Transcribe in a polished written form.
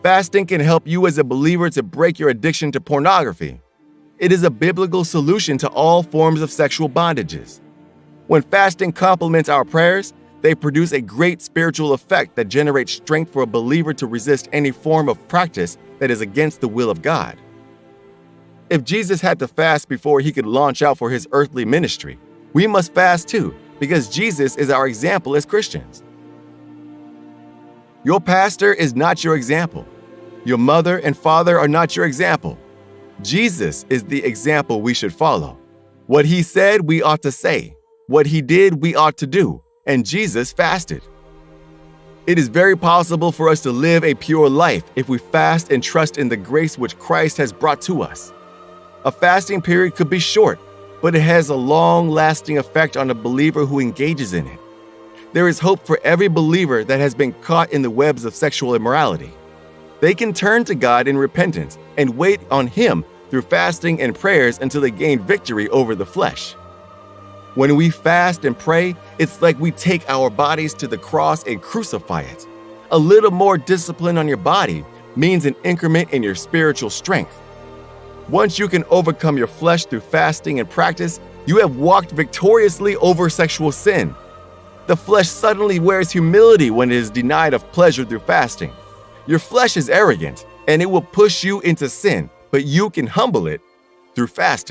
Fasting can help you as a believer to break your addiction to pornography. It is a biblical solution to all forms of sexual bondages. When fasting complements our prayers, they produce a great spiritual effect that generates strength for a believer to resist any form of practice that is against the will of God. If Jesus had to fast before he could launch out for his earthly ministry, we must fast too, because Jesus is our example as Christians. Your pastor is not your example. Your mother and father are not your example. Jesus is the example we should follow. What he said, we ought to say. What he did, we ought to do. And Jesus fasted. It is very possible for us to live a pure life if we fast and trust in the grace which Christ has brought to us. A fasting period could be short, but it has a long-lasting effect on a believer who engages in it. There is hope for every believer that has been caught in the webs of sexual immorality. They can turn to God in repentance and wait on him through fasting and prayers until they gain victory over the flesh. When we fast and pray, it's like we take our bodies to the cross and crucify it. A little more discipline on your body means an increment in your spiritual strength. Once you can overcome your flesh through fasting and practice, you have walked victoriously over sexual sin. The flesh suddenly wears humility when it is denied of pleasure through fasting. Your flesh is arrogant, and it will push you into sin, but you can humble it through fasting.